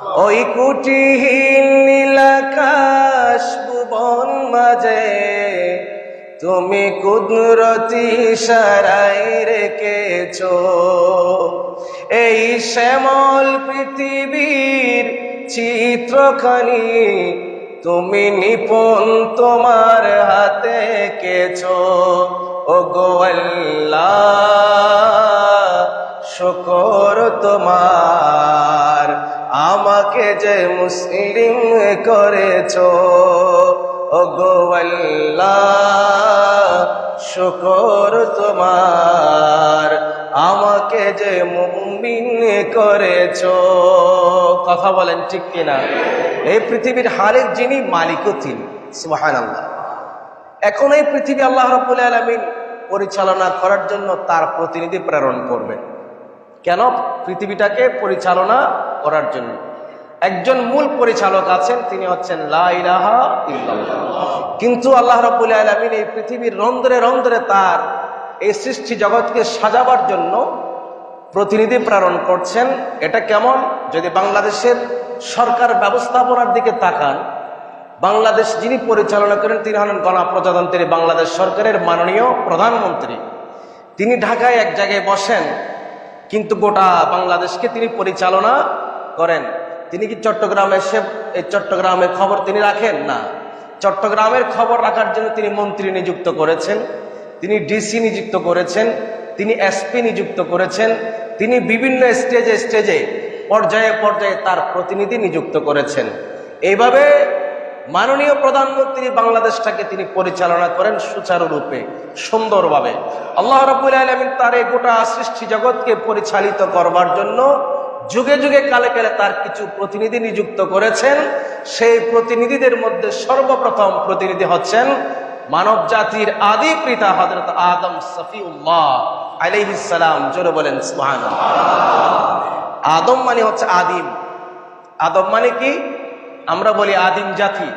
ওই কুটিহীন নীলাকাশ ভুবন মাঝে তুমি কুদরতি ইশারায় রেখেছো এই শ্যামল পৃথিবীর চিত্রখানি তুমি নিপুণ তোমার হাতে এঁকেছো। ওগো আল্লাহ শুকর তোমার আমাকে যে মুসলিম করেছো। ওগো আল্লাহ শুকর তোমার আমাকে যে মুমিন করেছো। কথা বলেন ঠিক কিনা? এই পৃথিবীর হালের যিনি মালিকও তিনি, সুবহানাল্লাহ। এখন এই পৃথিবী আল্লাহ রাব্বুল আলামিন পরিচালনা করার জন্য তার প্রতিনিধি প্রেরণ করবেন। কেন? পৃথিবীটাকে পরিচালনা করার জন্য একজন মূল পরিচালক আছেন, তিনি হচ্ছেন লা ইলাহা ইল্লাল্লাহ। কিন্তু আল্লাহ রাব্বুল আলামিন এই পৃথিবীর রন্ধ্রে রন্ধ্রে তার এই সৃষ্টি জগৎকে সাজাবার জন্য প্রতিনিধি প্রেরণ করছেন। এটা কেমন? যদি বাংলাদেশের সরকার ব্যবস্থাপনার দিকে তাকান, বাংলাদেশ যিনি পরিচালনা করেন তিনি হলেন গণপ্রজাতন্ত্রী বাংলাদেশ সরকারের মাননীয় প্রধানমন্ত্রী। তিনি ঢাকায় এক জায়গায় বসেন, কিন্তু গোটা বাংলাদেশকে তিনি পরিচালনা করেন। তিনি কি চট্টগ্রামে এসে এই চট্টগ্রামের খবর তিনি রাখেন? না। চট্টগ্রামের খবর রাখার জন্য তিনি মন্ত্রী নিযুক্ত করেছেন, তিনি ডিসি নিযুক্ত করেছেন, তিনি এসপি নিযুক্ত করেছেন, তিনি বিভিন্ন স্টেজে স্টেজে পর্যায়ে পর্যায়ে তার প্রতিনিধি নিযুক্ত করেছেন। এইভাবে মাননীয় প্রধানমন্ত্রী বাংলাদেশটাকে তিনি পরিচালনা করেন সুচারুরূপে, সুন্দরভাবে। আল্লাহ রাব্বুল আলামিন তার এই গোটা সৃষ্টি জগৎকে পরিচালিত করবার জন্য যুগে যুগে কালে কালে তার কিছু প্রতিনিধি নিযুক্ত করেছেন। সেই প্রতিনিধিদের মধ্যে সর্বপ্রথম প্রতিনিধি হচ্ছেন মানব জাতির আদি পিতা হযরত আদম সফিউল্লাহ আলাইহিস সালাম। জোরে বলেন সুবহানাল্লাহ। আদম মানে হচ্ছে আদিম। আদম মানে কি? আমরা বলি আদিম জাতি,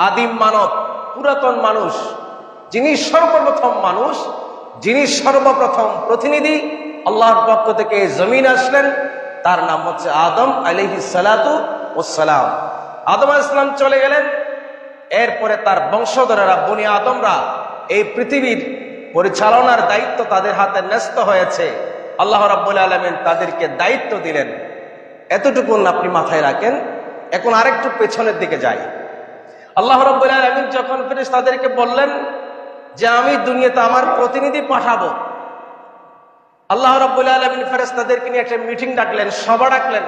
আদিম মানব, পুরাতন মানুষ। যিনি সর্বপ্রথম মানুষ, যিনি সর্বপ্রথম প্রতিনিধি আল্লাহর পক্ষ থেকে জমিন আসলেন, তার নাম হচ্ছে আদম আলাইহিস সালাতু ওয়াস সালাম। আদম আলাইহিস সালাম চলে গেলেন, এরপরে তার বংশধরেরা বনি আদমরা এই পৃথিবীর পরিচালনার দায়িত্ব তাদের হাতে ন্যস্ত হয়েছে। আল্লাহ রাব্বুল আলামিন তাদেরকে দায়িত্ব দিলেন। এতটুকুন আপনি মাথায় রাখেন। এখন আরেকটু পেছনের দিকে যাই। আল্লাহ রাব্বুল আলামিন যখন ফেরেশতাদেরকে বললেন যে আমি দুনিয়াতে আমার প্রতিনিধি পাঠাবো, আল্লাহ রাব্বুল আলামিন ফেরেশতাদেরকে নিয়ে একটা মিটিং ডাকলেন, সভা ডাকলেন।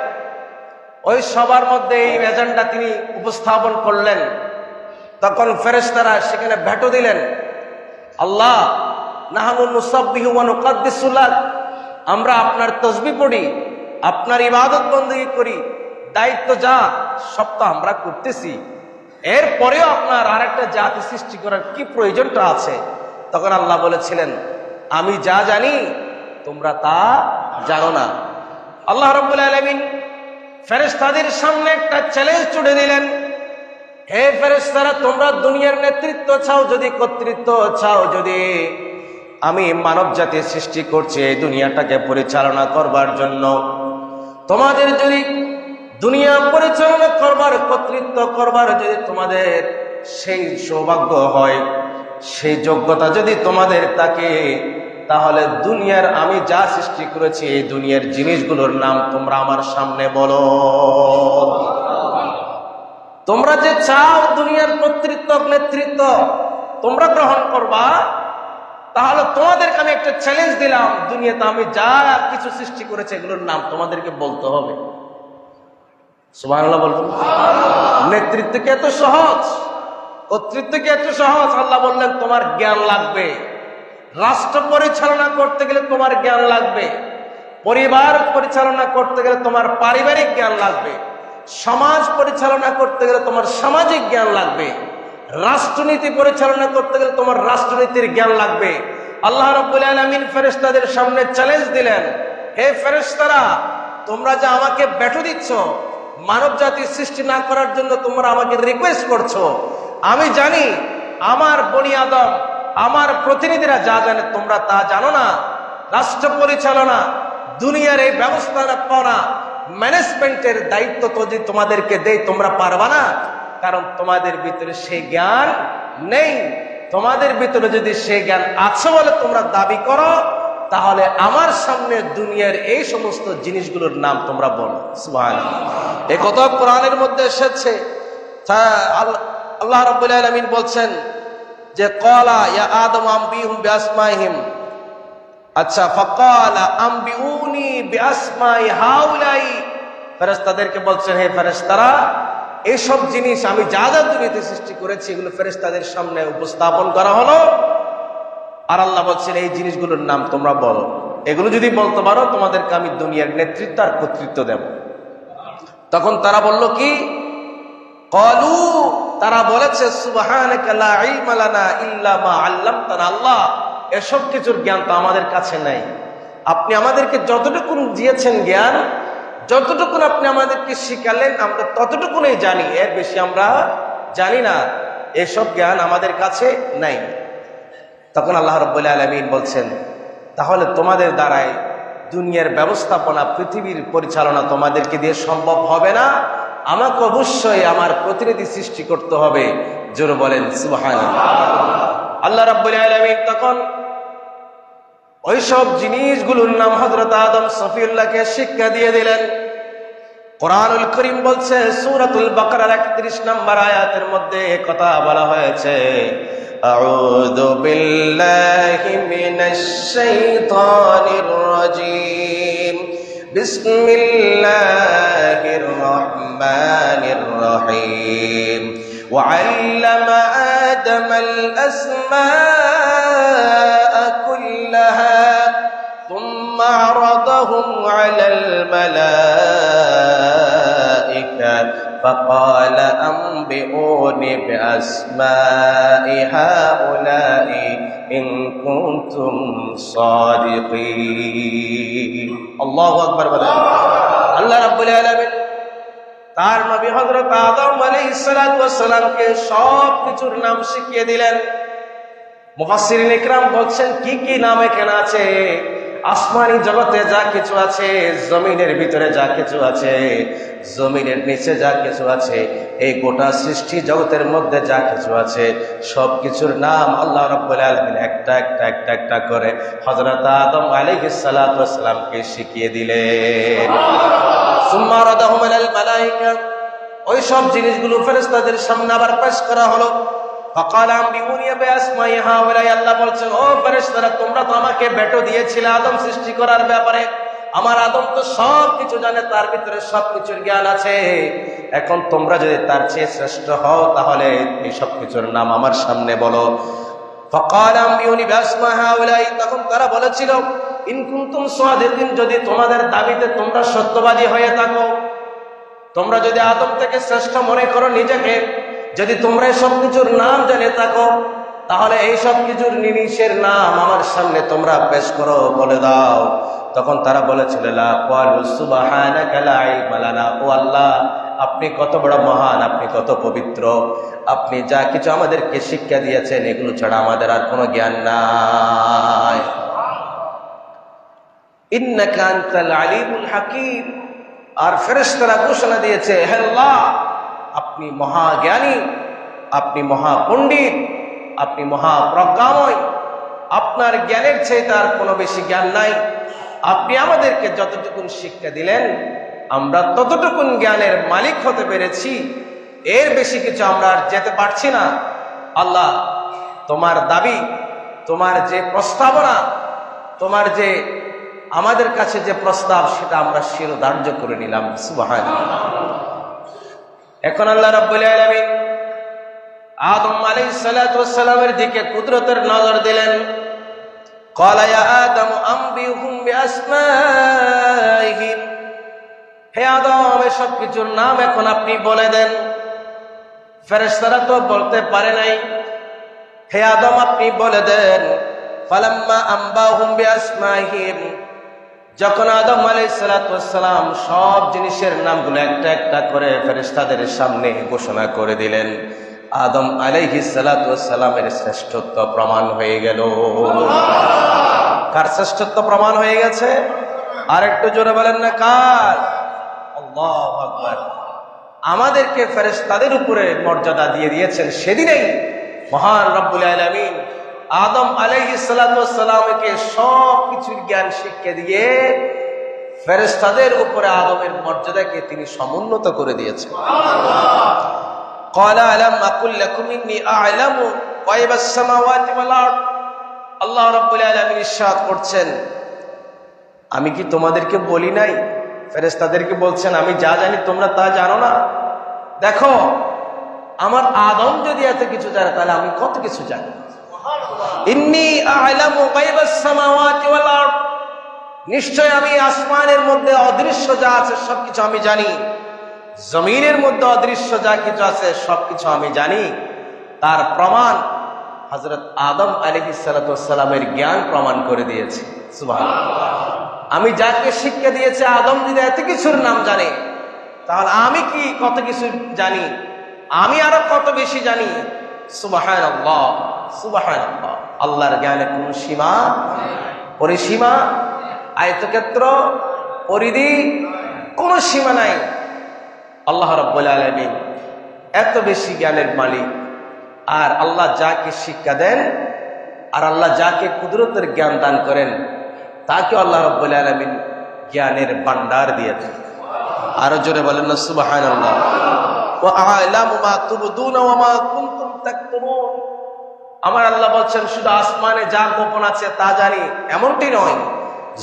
ওই সবার মধ্যে এই এজেন্ডা তিনি উপস্থাপন করলেন। তখন ফেরেশতারা সেখানে ভেটো দিলেন, আল্লাহ নাহনু নুসাব্বিহু ওয়া নুকাদ্দিসু লাক, আমরা আপনার তাসবিহ পড়ি, আপনার ইবাদত বندگی করি, দায়িত্ব যা সব তো আমরা করতেছি, এরপরেও আপনার আরেকটা জাতি সৃষ্টি করার কি প্রয়োজনটা আছে? তখন আল্লাহ বলেছিলেন, আমি যা জানি তোমরা তা জানো না। আল্লাহ রাব্বুল আলামিন ফেরেশতাদের সামনে একটা চ্যালেঞ্জ ছুড়ে দিলেন, হে ফেরেশতারা, তোমরা দুনিয়ার নেতৃত্ব চাও, যদি কর্তৃত্ব চাও, যদি আমি মানব জাতি সৃষ্টি করছি এই দুনিয়াটাকে পরিচালনা করবার জন্য, তোমাদের যদি দুনিয়া পরিচালনা করবার, কর্তৃত্ব করবার যদি তোমাদের সেই সৌভাগ্য হয়, সেই যোগ্যতা যদি তোমাদের থাকে, তাহলে দুনিয়ার আমি যা সৃষ্টি করেছি এই দুনিয়ার জিনিসগুলোর নাম তোমরা আমার সামনে বলো। তোমরা যে চাও দুনিয়ার কর্তৃত্ব নেতৃত্ব তোমরা গ্রহণ করবা, তাহলে তোমাদেরকে আমি একটা চ্যালেঞ্জ দিলাম, দুনিয়াতে আমি যা কিছু সৃষ্টি করেছি এগুলোর নাম তোমাদেরকে বলতে হবে। সুবহানাল্লাহ বলবেন? নেতৃত্ব কি এত সহজ? কর্তৃত্ব কি এত সহজ? আল্লাহ বললেন তোমার জ্ঞান লাগবে। রাষ্ট্র পরিচালনা করতে গেলে তোমার জ্ঞান লাগবে, পরিবার পরিচালনা করতে গেলে তোমার পারিবারিক জ্ঞান লাগবে, সমাজ পরিচালনা করতে গেলে তোমার সামাজিক জ্ঞান লাগবে, রাষ্ট্রনীতি পরিচালনা করতে গেলে তোমার রাষ্ট্রনীতির জ্ঞান লাগবে। আল্লাহ রাব্বুল আলামিন ফেরেশতাদের সামনে চ্যালেঞ্জ দিলেন, হে ফেরেশতারা, তোমরা যে আমাকে ব্যাটো দিচ্ছ, মানব জাতির সৃষ্টি না করার জন্য তোমরা আমাকে রিকোয়েস্ট করছো, আমি জানি আমার বনি আদম, আমার প্রতিনিধিরা যা জানে তোমরা তা জানো না। রাষ্ট্র পরিচালনা, দুনিয়ার এই ব্যবস্থাপনা ম্যানেজমেন্টের দায়িত্ব তো যদি তোমাদেরকে দেই তোমরা পারবা না, কারণ তোমাদের ভিতরে সেই জ্ঞান নেই। তোমাদের ভিতরে যদি সেই জ্ঞান আছে বলে তোমরা দাবি করো, তাহলে আমার সামনে দুনিয়ার এই সমস্ত জিনিসগুলোর নাম তোমরা বলো। সুবহানাল্লাহ। এই কথা কোরআনের মধ্যে এসেছে। আল্লাহ রাব্বুল আলামিন বলছেন যে ক্বালা ইয়া আদম আম্বিহুম বিআসমাইহিম, আচ্ছা ফাকালা আম্বিউনি বিআসমাই হাউলাই, ফেরেশতাদেরকে বলছেন হে ফেরেশতারা, এইসব জিনিস আমি যা যা দুনিয়াতে সৃষ্টি করেছি এগুলো ফেরেশতাদের সামনে উপস্থাপন করা হলো। আর আল্লাহ বলছেন এই জিনিসগুলোর নাম তোমরা বলো, এগুলো যদি বলতে পারো তোমাদেরকে আমি দুনিয়ার নেতৃত্ব আর কর্তৃত্ব দেব। তখন তারা বলল কি? ক্বালু, তারা বলেছে সুবহানাকা লা ইলমা লানা ইল্লা মা আল্লামতানা, আল্লাহ এসব কিছুর জ্ঞান তো আমাদের কাছে নাই। আপনি আমাদেরকে যতটুকু দিয়েছেন জ্ঞান, যতটুকু আপনি আমাদেরকে শিখালেন আমরা ততটুকুই জানি, এর বেশি আমরা জানি না। এসব জ্ঞান আমাদের কাছে নাই। তখন আল্লাহ রাব্বুল আলামিন বলছেন তাহলে তোমাদের দ্বারায় দুনিয়ার ব্যবস্থাপনা, পৃথিবীর পরিচালনা তোমাদেরকে দিয়ে সম্ভব হবে না, আমাকে অবশ্যই আমার প্রতিনিধি সৃষ্টি করতে হবে। জোরে বলেন সুবহানাল্লাহ। আল্লাহ রাব্বুল আলামিন তখন ওইসব জিনিসগুলোর নাম হযরত আদম সফিউল্লাহকে শিক্ষা দিয়ে দিলেন। কোরআনুল কারীম বলছে সূরাতুল বাকারার 31 নম্বর আয়াতের মধ্যে কথা বলা হয়েছে, আউযু বিল্লাহি মিনাশ শাইতানির রাজীম, বিসমিল্লাহির রহমানির রহিম, ওয়া আল্লামা আদামাল আসমাআ কুল্লাহা থুম্মা আরাদাহুম আলাল মালাইকা ফাকালা আনবিউনি বিআসমাই হাউলাই ইন কুনতুম সাদিকিন। আল্লাহু আকবার বলেন। আল্লাহ রাব্বুল আলামিন তার নবী হযরত আদম আলাইহিস সালাতু ওয়াস সালামকে সব কিছুর নাম শিখিয়ে দিলেন। মুফাসসিরিন ইকরাম বলছেন কি কি নাম এখানে আছে, আসমানি জগতে যা কিছু আছে, জমিনের ভিতরে যা কিছু আছে, জমিনের নিচে যা কিছু আছে, এই গোটা সৃষ্টি জগতের মধ্যে যা কিছু আছে, সব কিছুর নাম আল্লাহ রাব্বুল আলামিন একটা একটা একটা একটা করে হযরত আদম আলাইহিস সালাতু ওয়াস সালামকে শিখিয়ে দিলেন। সুম্মা রাদাহুম আলাল মালাইকা, ওই সব জিনিসগুলো ফেরেশতাদের সামনে আবার পেশ করা হলো। ফাকালা আনবিউনি বিআসমাই হাউলাই, আল্লাহ বলছেন ও ফেরেশতারা তোমরা তো আমাকে ভেটো দিয়েছিলে আদম সৃষ্টি করার ব্যাপারে, আমার আদম তো সব কিছু জানে, তার ভিতরে সব কিছুর জ্ঞান আছে। এখন তোমরা যদি তার চেয়ে শ্রেষ্ঠ হও তাহলে এই সব কিছুর নাম আমার সামনে বলো। ফাকালা আনবিউনি বিআসমাই হাউলাই, তখন তারা বলেছিল ইন কুনতুম সাদিকিন, যদি তোমাদের দাবিতে তোমরা সত্যবাদী হয়ে থাকো, তোমরা যদি আদম থেকে শ্রেষ্ঠ মনে করো নিজেকে, যদি তোমরা এই সব কিছুর নাম জেনে থাকো, তাহলে এই সব কিছুর জিনিসের নাম আমার সামনে তোমরা পেশ করো, বলে দাও। তখন তারা বলেছিল লা ক্বালু সুবহানাকা লা ইলমা লানা, ও আল্লাহ আপনি কত বড় মহান, আপনি কত পবিত্র, আপনি যা কিছু আমাদেরকে শিক্ষা দিয়েছেন এগুলো ছাড়া আমাদের আর কোনো জ্ঞান নাই। ইন্নাকা আনতাল আলিমুল হাকিম, আর ফেরেশতারা ঘোষণা দিয়েছে হে আল্লাহ আপনি মহাজ্ঞানী, আপনি মহাপণ্ডিত, আপনি মহাপ্রজ্ঞাময়, আপনার জ্ঞানের চেয়ে তার কোনো বেশি জ্ঞান নাই। আপনি আমাদেরকে যতটুকুন শিক্ষা দিলেন আমরা ততটুকুন জ্ঞানের মালিক হতে পেরেছি, এর বেশি কিছু আমরা আর যেতে পারছি না। আল্লাহ তোমার দাবি, তোমার যে প্রস্তাবনা, তোমার যে আমাদের কাছে যে প্রস্তাব সেটা আমরা শিরোধার্য করে নিলাম। সুবহানাল্লাহ। এখন আল্লাহ রাব্বুল আলামিন আদম আলাইহিস সালাতু ওয়াস সালামের দিকে কুদরতের নজর দিলেন। ক্বালা ইয়া আদম আনবিহুম বিআসমাইহিম, হে আদম এসব কিছুর নাম এখন আপনি বলে দেন। ফেরেশতারা তো বলতে পারে নাই, হে আদম আপনি বলে দেন। ফালাম্মা আনবাহুম বিআসমাইহিম, যখন আদম আলাইহিস সালাতু ওয়াস সালাম সব জিনিসের নামগুলো একটা একটা করে ফেরেশতাদের সামনে ঘোষণা করে দিলেন, আদম আলাইহিস সালাতু ওয়াস সালামের শ্রেষ্ঠত্ব প্রমাণ হয়ে গেল। কার শ্রেষ্ঠত্ব প্রমাণ হয়ে গেছে? আর একটু জোরে বলেন না কার? আল্লাহু আকবার। আমাদেরকে ফেরেশতাদের উপরে মর্যাদা দিয়ে দিয়েছেন। সেদিনেই মহান রব্বুল আলামিন আদম আলাইহিস সালাতু ওয়াস সালামকে সব কিছুর জ্ঞান শিক্ষা দিয়ে ফেরেশতাদের উপরে আদমের মর্যাদাকে তিনি সমুন্নত করে দিয়েছেন। ক্বালা আলাম আকুল লাকুম ইন্নী আ'লামু গায়বাস সামাওয়াতি ওয়াল আরদ। আল্লাহ রাব্বুল আলামিন ইরশাদ করছেন, আমি কি তোমাদেরকে বলি নাই? ফেরেশতাদেরকে বলছেন, আমি যা জানি তোমরা তা জানো না। দেখো, আমার আদম যদি এত কিছু জানে, তাহলে আমি কত কিছু জানি। ইন্নী আ'লামু গায়বাস সামাওয়াতি ওয়াল আরদ, নিশ্চয় আমি আসমানের মধ্যে অদৃশ্য যা আছে সবকিছু আমি জানি, জমিনের মধ্যে অদৃশ্য যা কিছু আছে সবকিছু আমি জানি। তার প্রমাণ হযরত আদম আলাইহিস সালাতু ওয়াস সালামের জ্ঞান প্রমাণ করে দিয়েছে। সুবহানাল্লাহ। আমি যাকে শিক্ষা দিয়েছি, আদম যদি এত কিছুর নাম জানে, তাহলে আমি কি কত কিছু জানি, আমি আরো কত বেশি জানি। সুবহানাল্লাহ, সুবহানাল্লাহ। আল্লাহর জ্ঞানের কোন সীমা, পরিসীমা, আয়তক্ষেত্র, পরিধি, কোনো সীমা নাই। আল্লাহ রাব্বুল আলামিন এত বেশি জ্ঞানের মালিক। আর আল্লাহ যাকে শিক্ষা দেন আর আল্লাহ যাকে কুদরতের জ্ঞান দান করেন, তাকে আল্লাহ রাব্বুল আলামিন জ্ঞানের ভান্ডার দিয়েছেন। আরো জোরে বলেন না সুবহানাল্লাহ। ওয়া আ'লামু মা তুবদুনা ওয়া মা কুনতুম তাকতুমুন। আমার আল্লাহ বলছেন, শুধু আসমানে যা গোপন আছে তা জানি, এমনটি নয়।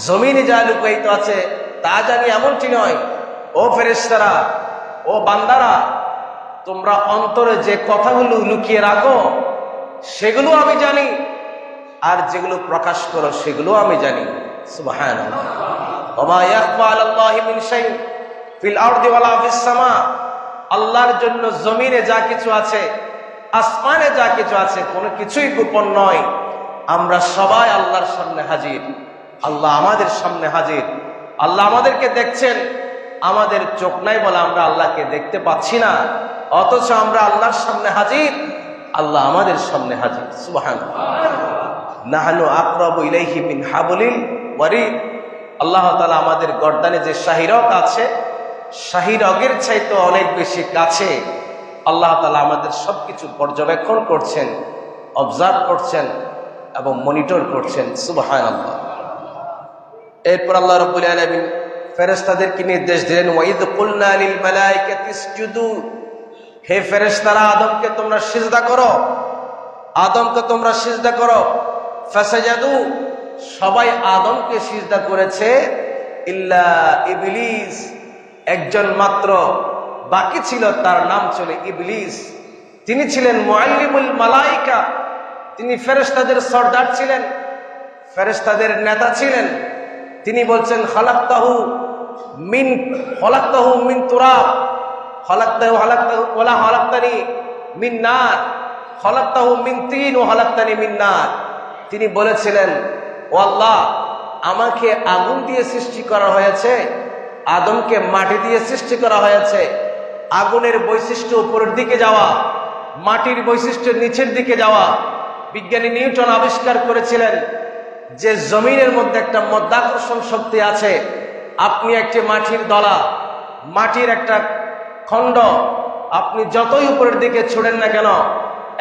জমিনে যা লুকায়িত আছে তা জানি, এমনটি নয়। ও ফেরেশতারা, ও বান্দারা, তোমরা অন্তরে যে কথাগুলো লুকিয়ে রাখো সেগুলো আমি জানি, আর যেগুলো প্রকাশ করো সেগুলো আমি জানি। সুবহানাল্লাহ। ওয়া মা ইয়াখফা আলাল্লাহি মিন শাইইন ফিল আরদি ওয়ালা ফিস সামা। আল্লাহর জন্য জমিনে যা কিছু আছে, আসমানে যা কিছু আছে, কোনো কিছুই গোপন নয়। আমরা সবাই আল্লাহর সামনে হাজির, আল্লাহ আমাদের সামনে হাজির। আল্লাহ আমাদেরকে দেখছেন, আমাদের চোখ নাই বলে আমরা আল্লাহকে দেখতে পাচ্ছি না, অথচ আমরা আল্লাহর সামনে হাজির, আল্লাহ আমাদের সামনে হাজির। সুবহানাল্লাহ। নাহনু আকরাবু ইলাইহি মিন হাবলিল ওয়ারিদ। আল্লাহ তাআলা আমাদের গর্দানে যে শাহীরগ আছে, শাহীরগের চাইতে অনেক বেশি কাছে আল্লাহ তাআলা আমাদের সবকিছু পর্যবেক্ষণ করছেন, অবজার্ভ করছেন এবং মনিটর করছেন। সুবহানাল্লাহ। এরপর আল্লাহ রাব্বুল আলামিন ফেরেশতাদেরকে নির্দেশ দিলেন, ওয়াইদ কুলনা লিল মালাইকাতি ইসজুদু। হে ফেরেশতারা, আদমকে তোমরা সিজদা করো, আদমকে তোমরা সিজদা করো। ফাসাজাদু, সবাই আদমকে সিজদা করেছে, ইল্লা ইবলিস, একজন মাত্র বাকি ছিল, তার নাম ছিল ইবলিস। তিনি ছিলেন মুআল্লিমুল মালাইকা, তিনি ফেরেশতাদের সর্দার ছিলেন, ফেরেশতাদের নেতা ছিলেন। তিনি বলছেন, খালাকতাহু মিন তুরাব, খালাকতাহু ওয়ালা খালাকতানি মিন নার, খালাকতাহু মিন তিন ওয়া খালাকতানি মিন নার। তিনি বলেছিলেন, ও আল্লাহ, আমাকে আগুন দিয়ে সৃষ্টি করা হয়েছে, আদমকে মাটি দিয়ে সৃষ্টি করা হয়েছে। আগুনের বৈশিষ্ট্য উপরের দিকে যাওয়া, মাটির বৈশিষ্ট্য নিচের দিকে যাওয়া। বিজ্ঞানী নিউটন আবিষ্কার করেছিলেন যে জমিনের মধ্যে একটা মাধ্যাকর্ষণ শক্তি আছে। আপনি একটি মাটির দলা, মাটির একটা খণ্ড আপনি যতই উপরের দিকে ছুড়েন না কেন,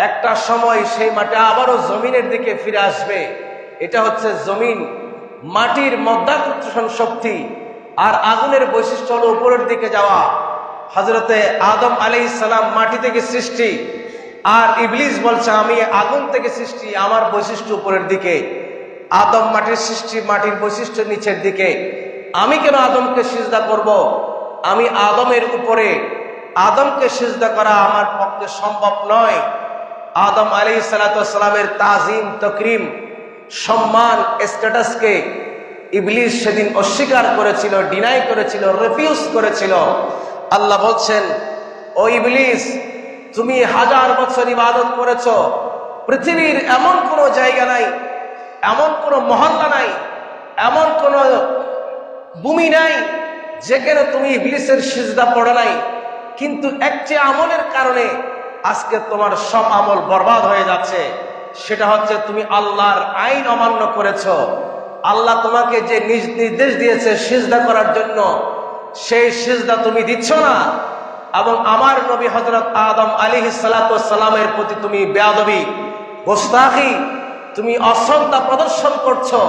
একটা সময় সেই মাটি আবারও জমিনের দিকে ফিরে আসবে। এটা হচ্ছে জমিন, মাটির মাধ্যাকর্ষণ শক্তি। আর আগুনের বৈশিষ্ট্য হলো উপরের দিকে যাওয়া। হযরতে আদম আলাইহিস সালাম মাটি থেকে সৃষ্টি, আর ইবলিস বলছে আমি আগুন থেকে সৃষ্টি, আমার বৈশিষ্ট্য উপরের দিকে। আদম মাটির সৃষ্টি, মাটির বৈশিষ্ট্য নিচের দিকে। আমি কেন আদমকে সিজদা করব? আমি আদমের উপরে, আদমকে সিজদা করা আমার পক্ষে সম্ভব নয়। আদম আলাইহিস সালাতু ওয়াস সালামের তাজিম, তাকরীম, সম্মান, স্ট্যাটাসকে ইবলিস সেদিন অস্বীকার করেছিল, ডিনাই করেছিল, রিফিউজ করেছিল। আল্লাহ বলছেন, ও ইবলিস, তুমি 1000 বছর ইবাদত করেছো, পৃথিবীর এমন কোনো জায়গা নাই, এমন কোনো মহল্লা নাই, এমন কোনো ভূমি নাই যেখানে তুমি ইবলিসের সিজদা পড়ো নাই। কিন্তু একটি আমলের কারণে আজকে তোমার সব আমল বরবাদ হয়ে যাচ্ছে। সেটা হচ্ছে তুমি আল্লাহর আইন অমান্য করেছো। আল্লাহ তোমাকে যে নির্দেশ দিয়েছে সিজদা করার জন্য, সেই সিজদা তুমি দিচ্ছ না, এবং আমার নবী হযরত আদম আলাইহিস সালাতু ওয়াস সালামের প্রতি তুমি বেয়াদবি, গোস্তাখি, তুমি অশ্রদ্ধা প্রদর্শন করছো,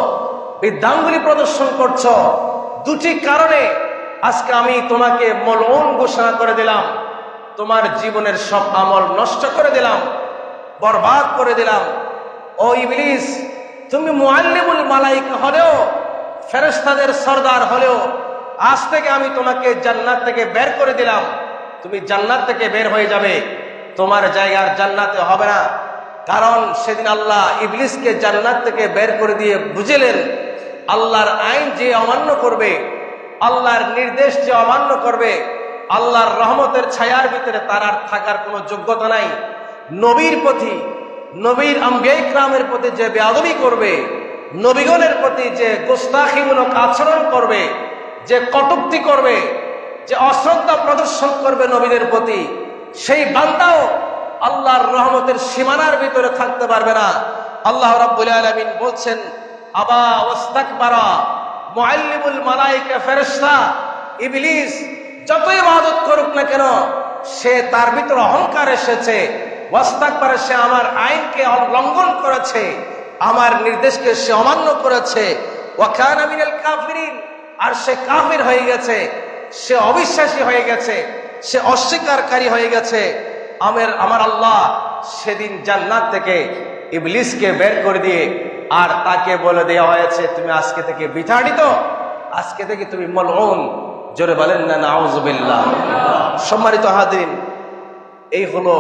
বৃদ্ধাঙ্গুলি প্রদর্শন করছো। দুটি কারণে আজকে আমি তোমাকে মলউন ঘোষণা করে দিলাম, তোমার জীবনের সব আমল নষ্ট করে দিলাম, বরবাদ করে দিলাম। ও ইবলিস, তুমি মুআল্লিমুল মালায়েকা হলেও, ফেরেশতাদের সরদার হলেও, আজ থেকে আমি তোমাকে জান্নাত থেকে বের করে দিলাম। তুমি জান্নাত থেকে বের হয়ে যাবে, তোমার জায়গার জান্নাতে হবে না। কারণ সেদিন আল্লাহ ইবলিসকে জান্নাত থেকে বের করে দিয়ে বুঝিলেন, আল্লাহর আইন যে অমান্য করবে, আল্লাহর নির্দেশ যে অমান্য করবে, আল্লাহর রহমতের ছায়ার ভিতরে তার আর থাকার কোনো যোগ্যতা নাই। নবীর প্রতি, নবীর আম্বিয়া ইকরামের প্রতি যে বেয়াদবি করবে, নবীগণের প্রতি যে গোস্তাখিমূলক আচরণ করবে, যে কটূক্তি করবে, যে অশ্রদ্ধা প্রদর্শন করবে নবীদের প্রতি, সেই বান্দাও আল্লাহর রহমতের সীমানার ভিতরে থাকতে পারবে না। আল্লাহ রাব্বুল আলামিন বলছেন, আবা ওয়াস্তাকবারা, মুআল্লিমুল মালায়েকা ফেরেশতা ইবলিস যতই ইবাদত করুক না কেন, সে তার ভিতরে অহংকার এসেছে। ওয়াস্তাকবারা, সে আমার আইনকে লঙ্ঘন করেছে, আমার নির্দেশকে সে অমান্য করেছে। ওয়া কানা মিনাল কাফিরিন, আর সে কাফির হয়ে গেছে, সে অবিশ্বাসী হয়ে গেছে, সে অস্বীকারী হয়ে গেছে। আমার আল্লাহ সেদিন জান্নাত থেকে ইবলিসকে বের করে দিয়ে আর তাকে বলে দেওয়া হয়েছে, তুমি আজকে থেকে বিতাড়িত, আজকে থেকে তুমি মলউন। জোরে বলেন না নাউযুবিল্লাহ। সম্মানিত হাজিরিন, এই হলো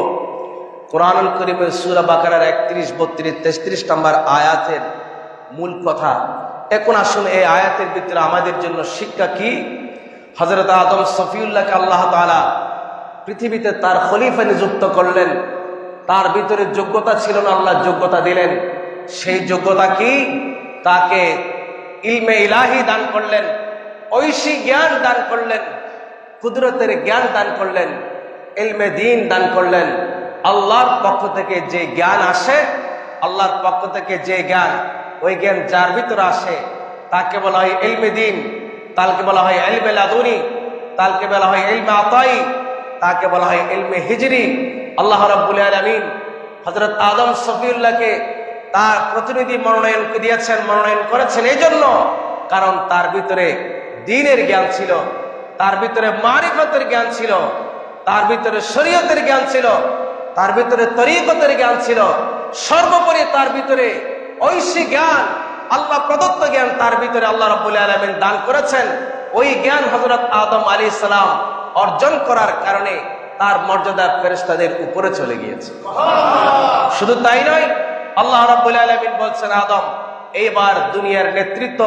কোরআনুল কারীমের সূরা বাকারার 31, 32, 33 নম্বর আয়াতের মূল কথা। এখন আসুন এই আয়াতের ভিতরে আমাদের জন্য শিক্ষা কি। হযরত আদম সফিউল্লাহকে আল্লাহ তাআলা পৃথিবীতে তার খলিফা নিযুক্ত করলেন। তার ভিতরে যোগ্যতা ছিল না, আল্লাহ যোগ্যতা দিলেন। সেই যোগ্যতা কি? তাকে ইলমে ইলাহি দান করলেন, ঐশী জ্ঞান দান করলেন, কুদরতের জ্ঞান দান করলেন, ইলমে দ্বীন দান করলেন। আল্লাহর পক্ষ থেকে যে জ্ঞান আসে, আল্লাহর পক্ষ থেকে যে জ্ঞান, ওই জ্ঞান যার ভিতরে আসে তাকে বলা হয় ইলমে দ্বীন, তাকে বলা হয় ইলমে লাদুনি, তাকে বলা হয় ইলমে আতাই, তাকে বলা হয় ইলমে হিজরি। আল্লাহ রাব্বুল আলামিন হযরত আদম সফিউল্লাহকে তার প্রতিনিধি মনোনয়ন করেছেন এই জন্য, কারণ তার ভিতরে দ্বীনের জ্ঞান ছিল, তার ভিতরে মারিফতের জ্ঞান ছিল, তার ভিতরে শরীয়তের জ্ঞান ছিল, তার ভিতরে তরিকতের জ্ঞান ছিল, সর্বোপরি তার ভিতরে ঐশী জ্ঞান, আল্লাহ প্রদত্ত জ্ঞান তার ভিতরে আল্লাহ রাব্বুল আলামিন দান করেছেন। ওই জ্ঞান হযরত আদম আলাইহিস সালাম অর্জন করার কারণে তার মর্যাদা ফেরেশতাদের উপরে চলে গিয়েছে। শুধু তাই নয়, আল্লাহ রাব্বুল আলামিন বলছেন, আদম, এইবার দুনিয়ার নেতৃত্ব,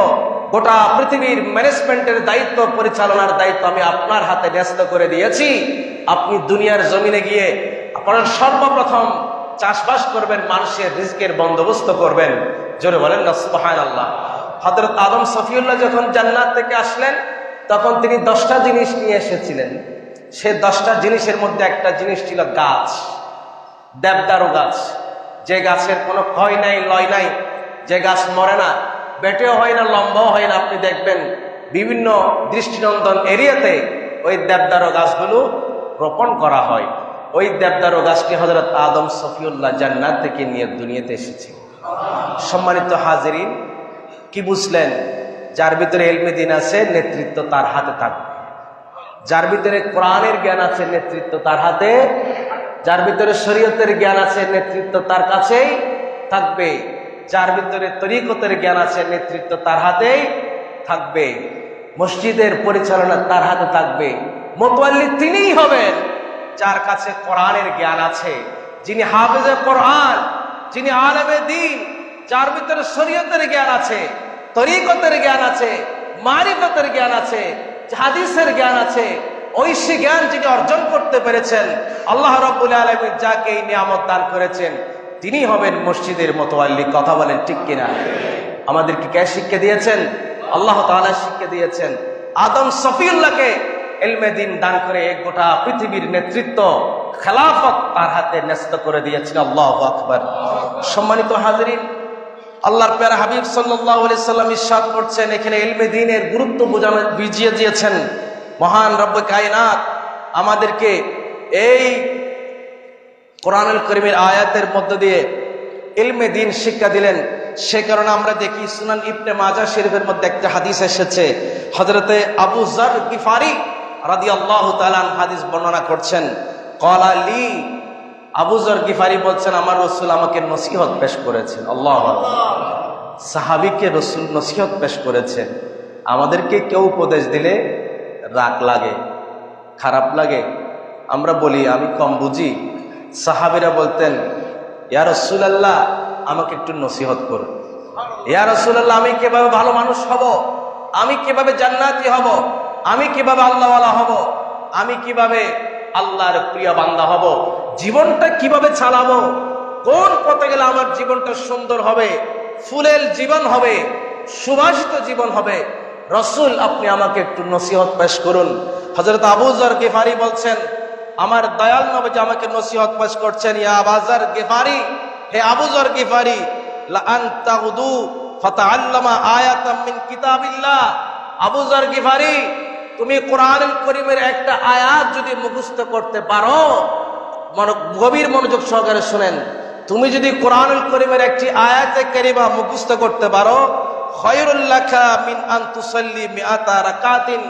গোটা পৃথিবীর ম্যানেজমেন্টের দায়িত্ব, পরিচালনার দায়িত্ব আমি আপনার হাতে ন্যস্ত করে দিয়েছি। আপনি দুনিয়ার জমিনে গিয়ে আপনার সর্বপ্রথম চাষবাস করবেন, মানুষের রিজকের বন্দোবস্ত করবেন। জোরে বলেন না সুবহানাল্লাহ। হযরত আদম সফিউল্লাহ যখন জান্নাত থেকে আসলেন, তখন তিনি 10টা জিনিস নিয়ে এসেছিলেন। সে 10টা জিনিসের মধ্যে একটা জিনিস ছিল গাছ, দেবদারু গাছ, যে গাছের কোনো ক্ষয় নাই, লয় নাই, যে গাছ মরে না, বেটেও হয় না, লম্বাও হয় না। আপনি দেখবেন বিভিন্ন দৃষ্টিনন্দন এরিয়াতে ওই দেবদারু গাছগুলো রোপণ করা হয়। ওই দেবদারু গাছটি হযরত আদম সফিউল্লাহ জান্নাত থেকে নিয়ে দুনিয়াতে এসেছে। সম্মানিত হাজিরিন, কি বুঝলেন? যার ভিতরে ইলমে দ্বীন আছে, নেতৃত্ব তার হাতে থাকবে। যার ভিতরে কোরআনের জ্ঞান আছে, নেতৃত্ব তার হাতে। যার ভিতরে শরীয়তের জ্ঞান আছে, নেতৃত্ব তার কাছেই থাকবে। যার ভিতরে তরিকতের জ্ঞান আছে, নেতৃত্ব তার হাতেই থাকবে। মসজিদের পরিচালনা তার হাতে থাকবে। মুতাওয়াল্লি তিনিই হবেন যার কাছে কোরআনের জ্ঞান আছে, যিনি হাফেজে কোরআন, যিনি আলেমে দ্বীন, যার ভিতরে শরীয়তের জ্ঞান আছে, তরিকতের জ্ঞান আছে, মারিফতের জ্ঞান আছে, হাদিসের জ্ঞান আছে। ঐশী জ্ঞান যিনি অর্জন করতে পেরেছেন, আল্লাহ রাব্বুল আলামিন যাকে এই নিয়ামত দান করেছেন, তিনি হবেন মসজিদের মুতাওয়াল্লি। কথা বলেন ঠিক কিনা? আমাদেরকে কে শিক্ষা দিয়েছেন? আল্লাহ তাআলা শিক্ষা দিয়েছেন। আদম সফিউল্লাহকে ইলমে দ্বীন দান করে এক গোটা পৃথিবীর নেতৃত্ব, খেলাফত তার হাতে ন্যস্ত করে দিয়েছেন। আল্লাহু আকবার। সম্মানিত হাজিরিন, আল্লাহর প্যারা হাবিব সাল্লাল্লাহু আলাইহি সাল্লাম ইরশাদ করছেন, এখানে ইলমে দ্বীনের গুরুত্ব বুঝিয়ে দিয়েছেন। মহান রব্বে কায়নাত আমাদেরকে এই কোরআনুল কারীমের আয়াতের মধ্য দিয়ে ইলমে দ্বীন শিক্ষা দিলেন। সে কারণে আমরা দেখি সুনান ইবনে মাজাহ শরীফের মধ্যে একটা হাদিস এসেছে, হযরতে আবু যর গিফারি রাদিয়াল্লাহু তাআলা হাদিস বর্ণনা করছেন, ক্বালা লি, আবু যর গিফারি বলছেন আমার রাসূল আমাকে নসিহত পেশ করেছেন। আল্লাহু আকবার, সাহাবীকে রাসূল নসিহত পেশ করেছেন। আমাদেরকে কেউ উপদেশ দিলে রাগ লাগে, খারাপ লাগে, আমরা বলি আমি কম বুঝি। সাহাবীরা বলতেন ইয়া রাসূলুল্লাহ আমাকে একটু নসিহত করুন, ইয়া রাসূলুল্লাহ আমি কিভাবে ভালো মানুষ হব, আমি কিভাবে জান্নাতি হব, আমি কিভাবে আল্লাহওয়ালা হব, আমি কিভাবে আল্লাহর প্রিয় বান্দা হব, জীবনটা কিভাবে চালাবো, কোন পথে গেলে আমার জীবনটা সুন্দর হবে, ফুলেল জীবন হবে, সুবাসিত জীবন হবে। রাসূল আপনি আমাকে একটু নসিহত পেশ করুন। হযরত আবু যর গিফারি বলছেন আমার দয়াল নবী আমাকে নসিহত পেশ করছেন, ইয়া আবু যর গিফারি, হে আবু যর গিফারি, লা আনতা গুদু ফাতাআল্লামা আয়াতাম মিন কিতাবিল্লাহ। আবু যর গিফারি তুমি কোরআনুল কারীমের একটা আয়াত যদি মুখস্থ করতে পারো, গভীর মনোযোগ সহকারে শুনেন, তুমি যদি কোরআনুল কারীমের একটি আয়াতে কারিমা মুখস্থ করতে পারো, খায়রুল লাকা মিন আন তুসাল্লি মিআতা রাকাতিন,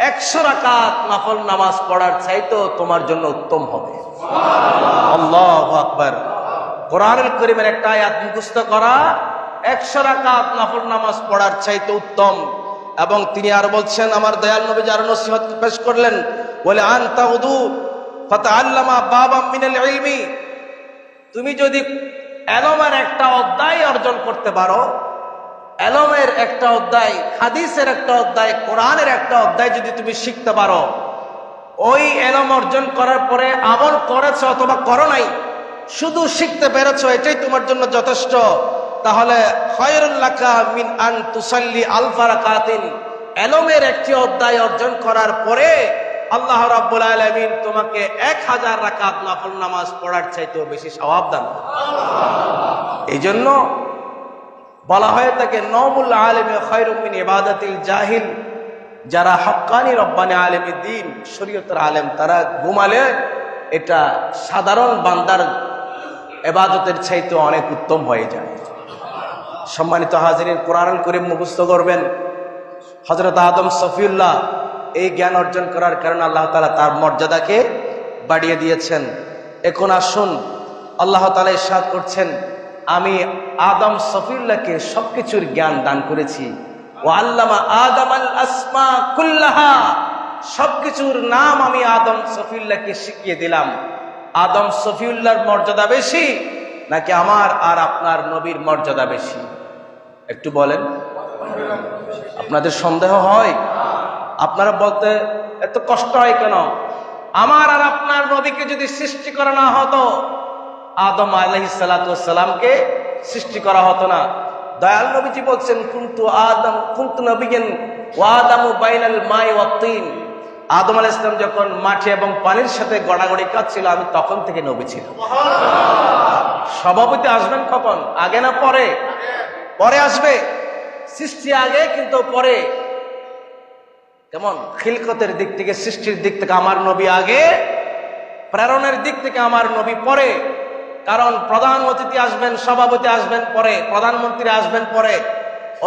100 রাকাত নফল নামাজ পড়ার চাইতেও তোমার জন্য উত্তম হবে। আল্লাহু আকবার, কোরআনুল কারীমের একটা আয়াত মুখস্থ করা 100 রাকাত নফল নামাজ পড়ার চাইতে উত্তম। এবং তিনি আর বলছেন আমার দয়াল নবী যার নসিহত পেশ করলেন, বলে আনতা উদু ফাতাআল্লামা বাবাম মিনাল ইলমি, তুমি যদি ইলমের একটা অধ্যায় অর্জন করতে পারো, ইলমের একটা অধ্যায়, হাদিসের একটা অধ্যায়, কোরআনের একটা অধ্যায় যদি তুমি শিখতে পারো, ওই ইলম অর্জন করার পরে আমল করেছো অথবা করো নাই, শুধু শিখতে পেরেছো, এটাই তোমার জন্য যথেষ্ট। তাহলে খায়রুল লাকা মিন আন তুসাল্লি আলফা রাকাতিন, ইলমের একটি অধ্যায় অর্জন করার পরে আল্লাহ রাব্বুল আলামিন তোমাকে 1000 রাকাত নফল নামাজ পড়ার চাইতেও বেশি সওয়াব দান করবেন। এই জন্য বলা হয়ে থাকে নওমুল আলিমি খায়রুম মিন ইবাদাতিল জাহিল, যারা হক্কানি রব্বানি আলেম দ্বীন শরীয়তের আলেম তারা ঘুমালে এটা সাধারণ বান্দার ইবাদতের চাইতে অনেক উত্তম হয়ে যায়। সম্মানিত হাজিরিন, কোরআনুল কারীম মুখস্থ করবেন। হযরত আদম সফিউল্লাহ এই জ্ঞান অর্জন করার কারণে আল্লাহ তাআলা তার মর্যাদাকে বাড়িয়ে দিয়েছেন। এখন আসুন, আল্লাহ তাআলা ইরশাদ করছেন আমি আদম সফিউল্লাহকে সবকিছুর জ্ঞান দান করেছি। ওয়া আল্লামা আদামাল আসমা কুল্লাহা, সবকিছুর নাম আমি আদম সফিউল্লাহকে শিখিয়ে দিলাম। আদম সফিউল্লাহর মর্যাদা বেশি নাকি আমার আর আপনার নবীর মর্যাদা বেশি? একটু বলেন। আপনাদের সন্দেহ হয়? আপনারা বলতে এত কষ্ট হয় কেন? আমার আর আপনার নবীকে যদি সৃষ্টি করা না হতো, আদম আলাইহিস সালাতু ওয়াস সালামকে সৃষ্টি করা হতো না। দয়াল নবীজি বলছেন কুনতু নবিয়্যান ওয়া আদামু বাইনাল মাই ওয়াত তিন, আদম আলাইহিস সালাম যখন মাটি এবং পানির সাথে গড়াগড়ি কাটছিল আমি তখন থেকে নবী ছিলাম। সভাপতি আসবেন কখন? আগে না পরে? পরে আসবে। সৃষ্টি আগে কিন্তু পরে। কেমন? খিলকতের দিক থেকে, সৃষ্টির দিক থেকে আমার নবী আগে, প্রেরণের দিক থেকে আমার নবী পরে। কারণ প্রধান অতিথি আসবেন, সভাপতি আসবেন পরে, প্রধানমন্ত্রী আসবেন পরে,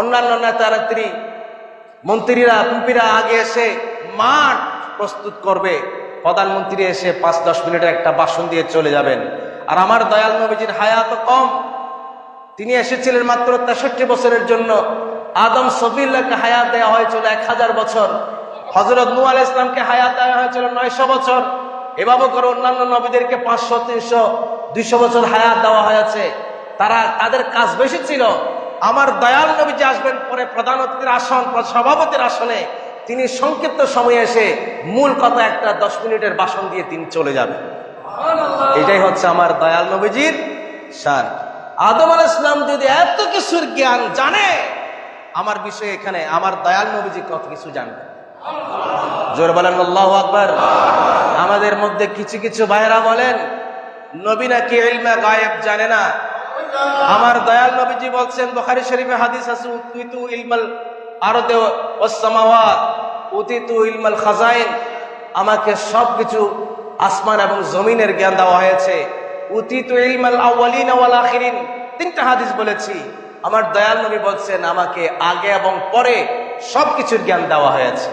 অন্যান্য নেতা নেত্রী মন্ত্রীরা এমপিরা আগে এসে মাঠ প্রস্তুত করবে, প্রধানমন্ত্রী এসে 5-10 মিনিটের একটা ভাষণ দিয়ে চলে যাবেন। আর আমার দয়াল নবীজির হায়াত কম, তিনি এসেছিলেন মাত্র 63 বছরের জন্য। আদম সফিউল্লাহকে হায়াত দেওয়া হয়েছিল 1000 বছর, হযরত নূহ আলাইহিস সালামকে হায়াত দেওয়া হয়েছিল 900 বছর, এভাবে করে অন্যান্য নবীদেরকে 500, 300, 200 বছর হায়াত দেওয়া হয়েছে। তাদের কাজ বেশি ছিল। আমার দয়াল নবী যে আসবেন পরে প্রধান অতিথির আসন, সভাপতির আসনে, তিনি সংক্ষিপ্ত সময়ে এসে মূল কথা একটা 10 মিনিটের ভাষণ দিয়ে তিনি চলে যাবেন। এটাই হচ্ছে আমার দয়াল নবীজির শান। আদম আলাইহিস সালাম যদি এত কিছুর জ্ঞান জানে, আমার বিষয়ে এখানে আমার দয়াল নবীজি কত কিছু জানবেন। জোরে বলেন আল্লাহু আকবার। আমাদের মধ্যে কিছু কিছু ভাইরা বলেন নবী নাকি ইলমে গায়েব জানে না। আমার দয়াল নবীজি বলছেন, বুখারী শরীফে হাদিস আছে, উতিতু ইলমাল আরদি ওয়াস সামাওয়াত, উতিতু ইলমাল খাজাইন, আমাকে সবকিছু আসমান এবং জমিনের জ্ঞান দেওয়া হয়েছে। উতিতু ইলমাল আউয়ালিন ওয়াল আখিরিন, তিনটা হাদিস বলেছি। আমার দয়াল নবী বলছেন আমাকে আগে এবং পরে সবকিছুর জ্ঞান দেওয়া হয়েছে।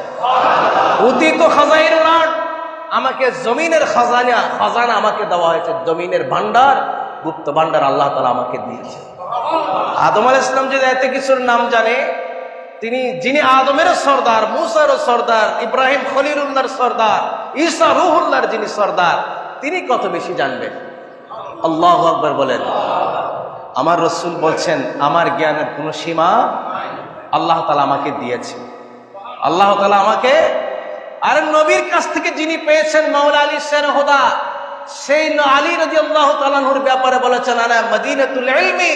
উতিতু খাজাইনুল আরদ, আমাকে জমিনের খাজানা আমাকে দেওয়া হয়েছে, জমিনের ভান্ডার, গুপ্ত ভান্ডার আল্লাহ তাআলা আমাকে দিয়েছে। আদম আলাইহিস সালাম যদি এত কিছুর নাম জানে, যিনি আদমের সর্দার, মুসার সর্দার, ইব্রাহিম খলিলুল্লাহর সর্দার, ঈসা রূহুল্লাহর যিনি সর্দার, তিনি কত বেশি জানবেন। আল্লাহু আকবার বলেন। আমার রাসূল বলছেন আমার জ্ঞানের কোনো সীমা আল্লাহ তাআলা আমাকে দিয়েছে। আল্লাহ তাআলা আমাকে, আর নবীর কাছ থেকে যিনি পেয়েছেন মাওলা আলী শের হুদা, সেই আলী রাদিয়াল্লাহু তাআলা আনহুর ব্যাপারে বলেছেন আনা মদিনাতুল ইলমি,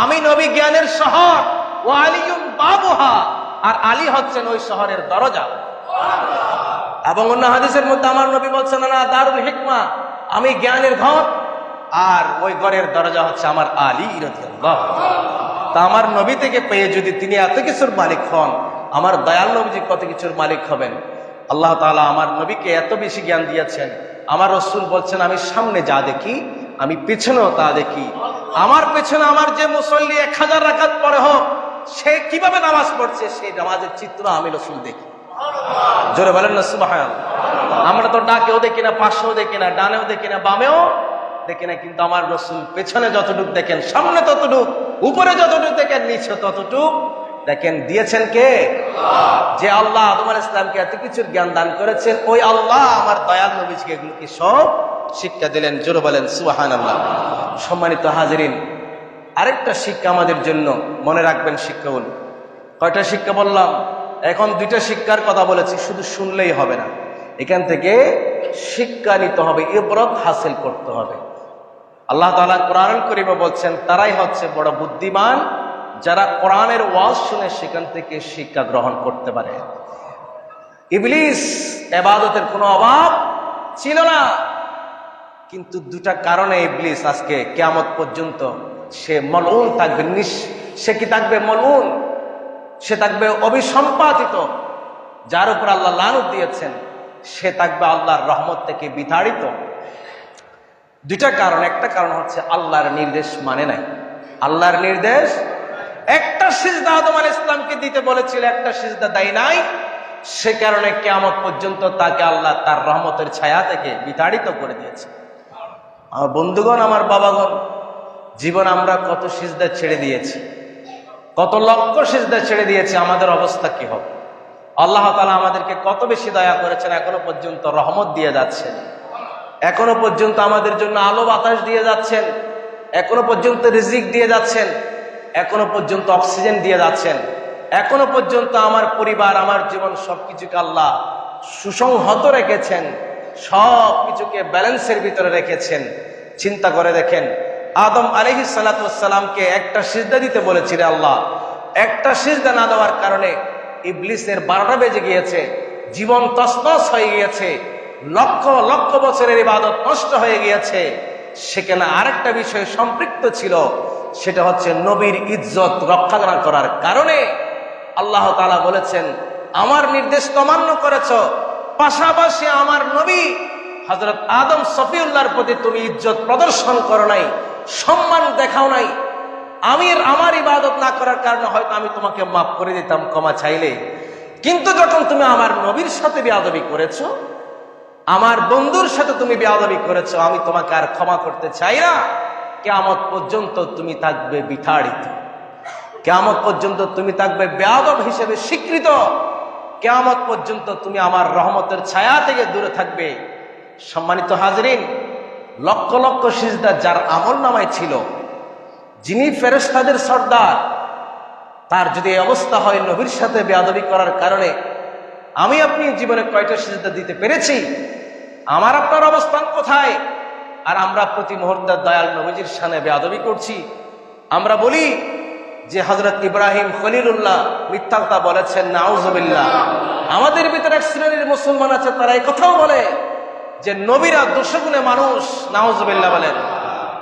আমি নবী জ্ঞানের শহর, ও আলিয়ুম বাবুহা, আর আলী হচ্ছেন ওই শহরের দরজা। এবং অন্য হাদিসের মধ্যে আমার নবী বলছেন আনা দারুল হিকমা, আমি জ্ঞানের ঘর, আর ওই ঘরের দরজা হচ্ছে আমার আলী রাদিয়াল্লাহু। তা আমার নবী থেকে পেয়ে যদি তিনি এত কিছুর মালিক হন, আমার দয়াল নবীজি কত কিছুর মালিক হবেন। আল্লাহ তাআলা আমার নবীকে এত বেশি জ্ঞান দিয়েছেন। আমার রাসূল বলছেন আমি সামনে যা দেখি আমি পেছনেও তা দেখি। আমার পেছনে আমার যে মুসল্লি 1000 রাকাত পড়ে হোক, সে কিভাবে নামাজ পড়ছে সেই নামাজের চিত্র আমি রাসূল দেখি। জোরে বলেন না সুবহানাল্লাহ। আমরা তো ডাকেও দেখি না, পাশেও দেখি না, ডানেও দেখি না, বামেও দেখি না, কিন্তু আমার রাসূল পেছনে যতটুকু দেখেন, সামনে ততটুকু, উপরে যতটুকু দেখেন, নিচে ততটুকু দেখেন। দিয়েছেন কে? যে আল্লাহ আদম আলাইহিস সালামকে এত কিছুর জ্ঞান দান করেছেন, ওই আল্লাহ আমার দয়াল নবীকে এগুলোকে সব শিক্ষা দিলেন। জোরে বলেন সুবহানাল্লাহ। সম্মানিত হাজিরিন, আরেকটা শিক্ষা আমাদের জন্য মনে রাখবেন শিক্ষাগুলো। কয়টা শিক্ষা বললাম? এখন 2টা শিক্ষার কথা বলেছি, শুধু শুনলেই হবে না, এখান থেকে শিক্ষা নিতে হবে, ইবরত হাসিল করতে হবে। আল্লাহ তাআলা কোরআন কারীমে বলছেন তারাই হচ্ছে বড় বুদ্ধিমান যারা কোরআনের ওয়াজ শুনে সেখান থেকে শিক্ষা গ্রহণ করতে পারে। ইবলিস ইবাদতের কোনো অভাব ছিল না, কিন্তু 2টা কারণে ইবলিস আজকে কিয়ামত পর্যন্ত সে মলউন থাকবে। সে কি থাকবে? মলউন। সে থাকবে অবিসম্পাদিত, যার উপর আল্লাহ লানত দিয়েছেন সে থাকবে আল্লাহর রহমত থেকে বিতাড়িত। 2টা কারণ। একটা কারণ হচ্ছে আল্লাহর নির্দেশ মানে নাই। আল্লাহর নির্দেশ, একটা সিজদা আদম আলাইহিস সালামকে দিতে বলেছিল, একটা সিজদা দেয় নাই, সে কারণে কিয়ামত পর্যন্ত তাকে আল্লাহ তার রহমতের ছায়া থেকে বিতাড়িত করে দিয়েছে। আমার বন্ধুগণ, আমার বাবাগণ, জীবন আমরা কত সিজদা ছেড়ে দিয়েছি, কত লক্ষ সিজদা ছেড়ে দিয়েছি, আমাদের অবস্থা কি হবে? আল্লাহ তাআলা আমাদেরকে কত বেশি দয়া করেছেন, এখনো পর্যন্ত রহমত দিয়ে যাচ্ছেন, এখনো পর্যন্ত আমাদের জন্য আলো বাতাস দিয়ে যাচ্ছেন, এখনো পর্যন্ত রিজিক দিয়ে যাচ্ছেন, এখনো পর্যন্ত অক্সিজেন দিয়ে যাচ্ছেন, এখনো পর্যন্ত আমার পরিবার, আমার জীবন সবকিছুকে আল্লাহ সুসংহত রেখেছেন, সব কিছুকে ব্যালেন্সের ভিতরে রেখেছেন। চিন্তা করে দেখেন, আদম আলাইহিস সালাতু ওয়াস সালামকে একটা সিজদা দিতে বলেছিল আল্লাহ, একটা সিজদা না দেওয়ার কারণে ইবলিসের 12টা বেজে গিয়েছে, জীবন তছনছ হয়ে গিয়েছে, লক্ষ লক্ষ বছরের ইবাদত নষ্ট হয়ে গিয়েছে। সেখানে আরেকটা বিষয় সম্পৃক্ত ছিল, সেটা হচ্ছে নবীর ইজ্জত রক্ষা না করার কারণে আল্লাহ তাআলা বলেছেন আমার নির্দেশ অমান্য করেছ, পাশাপাশি আমার নবী হযরত আদম সফিউল্লাহর প্রতি তুমি ইজ্জত প্রদর্শন করো নাই, সম্মান দেখাও নাই। আমার ইবাদত না করার কারণে হয়তো আমি তোমাকে মাফ করে দিতাম ক্ষমা চাইলে, কিন্তু যখন তুমি আমার নবীর সাথে বেয়াদবি করেছো, আমার বন্ধুর সাথে তুমি বেয়াদবি করেছো, আমি তোমাকে আর ক্ষমা করতে চাই না। কিয়ামত পর্যন্ত তুমি থাকবে বিতাড়িত, কিয়ামত পর্যন্ত তুমি থাকবে বেয়াদব হিসেবে স্বীকৃত, কিয়ামত পর্যন্ত তুমি আমার রহমতের ছায়া থেকে দূরে থাকবে। সম্মানিত হাজরিন, লক্ষ লক্ষ সিজদা যার আমলনামায় ছিল, যিনি ফেরেশতাদের সর্দার, তার যদি এই অবস্থা হয় নবীর সাথে বেয়াদবি করার কারণে, আমি আপনি জীবনে কয়টা সিজদা দিতে পেরেছি? আমার আপনার অবস্থান কোথায়? আর আমরা প্রতি মুহূর্তে দয়াল নবীজির সামনে বেয়াদবি করছি। আমরা বলি যে হযরত ইব্রাহিম খলিলুল্লাহ মিথ্যা কথা বলেছেন, নাউজুবিল্লাহ। আমাদের ভিতরে এক শ্রেণীর মুসলমান আছে, তারা এই কথাও বলে যে নবীরা দোষগুণে মানুষ, নাউজুবিল্লাহ বলেন।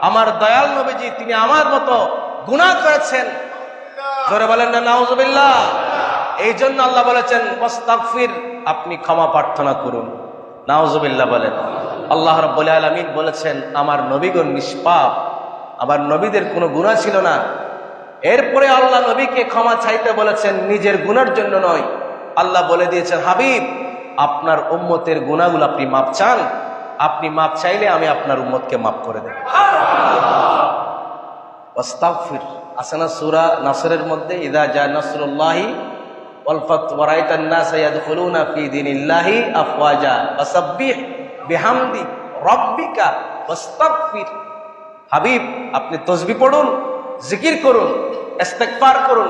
আমার দয়াল নবীজি তিনি আমার মতো গুনাহ করেছেন, জোরে বলেন না নাউজুবিল্লাহ। এই জন্য আল্লাহ বলেছেন ওয়াস্তাগফির, আপনি ক্ষমা প্রার্থনা করুন। নাউজুবিল্লাহ বলেন। আল্লাহ রাব্বুল আলামিন বলেছেন আমার নবীগণ নিষ্পাপ, আমার নবীদের কোনো গুনাহ ছিল না। এরপরে আল্লাহ নবীকে ক্ষমা চাইতে বলেছেন, নিজের গুনার জন্য নয়। আল্লাহ বলে দিয়েছেন হাবিব আপনার উম্মতের গুনাহগুলো আপনি মাপ চান, আপনি মাপ চাইলে আমি আপনার উম্মতকে মাফ করে দেব। ওয়াস্তাগফির আছে না সূরা নাসরের মধ্যে, ইযা জা নাসরুল্লাহি ওয়াল ফাত ওয়া রাআইতান নাসা ইয়াদখুলুনা ফি দীনিল্লাহি আফওয়াজা ফাসাব্বিহ বিহামদি রাব্বিকা ওয়াস্তাগফির। হাবিব আপনি তাসবিহ পড়ুন, জিকির করুন, ইস্তেগফার করুন।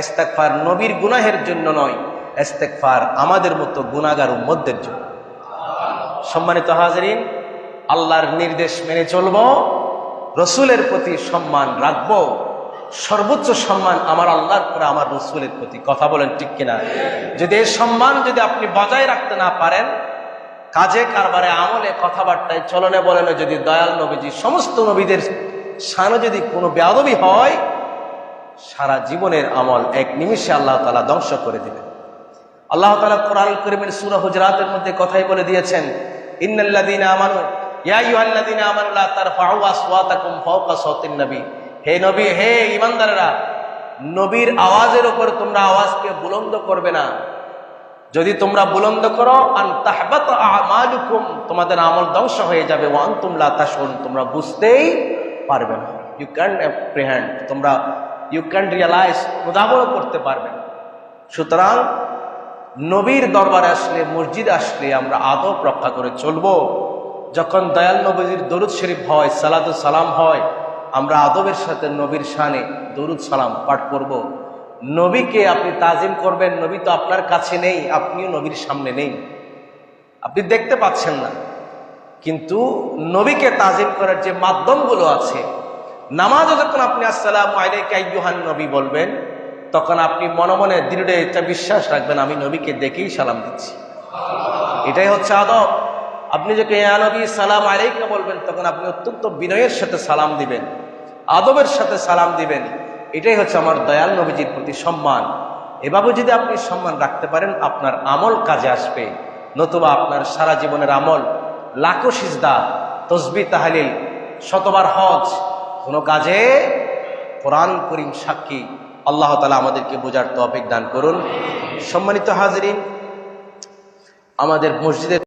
ইস্তেগফার নবীর গুনাহের জন্য নয়, ইস্তেগফার আমাদের মতো গুনাহগার উম্মতদের জন্য। সম্মানিত হাজিরিন, আল্লাহর নির্দেশ মেনে চলবো, রসুলের প্রতি সম্মান রাখবো। সর্বোচ্চ সম্মান আমার আল্লাহর পরে আমার রসুলের প্রতি। কথা বলেন ঠিক কিনা? যদি এই সম্মান যদি আপনি বজায় রাখতে না পারেন, কাজে কারবারে আমলে কথাবার্তায় চলনে বলনে যদি দয়াল নবীজি সমস্ত নবীদের শানে যদি কোনো বেয়াদবি হয়, সারা জীবনের আমল এক নিমিষে আল্লাহ তাআলা ধ্বংস করে দিবেন। আল্লাহ তাআলা কোরআনুল কারীমের সূরা হুজরাতের মধ্যে কথাই বলে দিয়েছেন, ইন্নাল্লাযীনা আমানু ইয়া আইয়ুহাল্লাযীনা আমানু লা তারফাউ আসওয়াতাকুম ফাওকা সাওতিন নবী। হে নবী, হে ঈমানদাররা, নবীর আওয়াজের উপর তোমরা আওয়াজকে বুলন্দ করবে না। যদি তোমরা বুলন্দ করো আন তাহবাতা আমালুকুম, তোমাদের আমল ধ্বংস হয়ে যাবে। ওয়া আনতুম লা তাশউরুন, তোমরা বুঝতেই পারবে না। ইউ ক্যান্ট অ্যাপ্রিহেন্ড, তোমরা ইউ ক্যান্ট রিয়ালাইজ, অনুধাবন করতে পারবে না। সুতরাং নবীর দরবারে আসলে, মসজিদে আসলে আমরা আদব রক্ষা করে চলবো। যখন দয়াল নবীর দরুদ শরীফ হয়, সালাতু সালাম হয়, আমরা আদবের সাথে নবীর শানে দরুদ সালাম পাঠ করব। নবীকে আপনি তাজিম করবেন, নবী তো আপনার কাছে নেই, আপনিও নবীর সামনে নেই, আপনি দেখতে পাচ্ছেন না। কিন্তু নবীকে তাজিম করার যে মাধ্যমগুলো আছে, নামাজে যখন আপনি আসসালামু আলাইকা আইয়ুহান নবী বলবেন, তখন আপনি মনে মনে দৃঢ় একটা বিশ্বাস রাখবেন আমি নবীকে দেখেই সালাম দিচ্ছি। এটাই হচ্ছে আদব। আপনি যখন ইয়া নবী সালাম আলাইকা বলবেন, তখন আপনি অত্যন্ত বিনয়ের সাথে সালাম দিবেন, আদবের সাথে সালাম দিবেন। এটাই হচ্ছে আমার দয়াল নবীজির প্রতি সম্মান। এভাবে যদি আপনি সম্মান রাখতে পারেন, আপনার আমল কাজে আসবে। নতুবা আপনার সারা জীবনের আমল, লাখো সিজদা, তসবিহ তাহলিল, শতবার হজ, কোনো কাজে কোরআন করিম সাক্ষী। আল্লাহ তাআলা আমাদেরকে বোঝার তৌফিক দান করুন। সম্মানিত হাজিরিন, আমাদের মসজিদের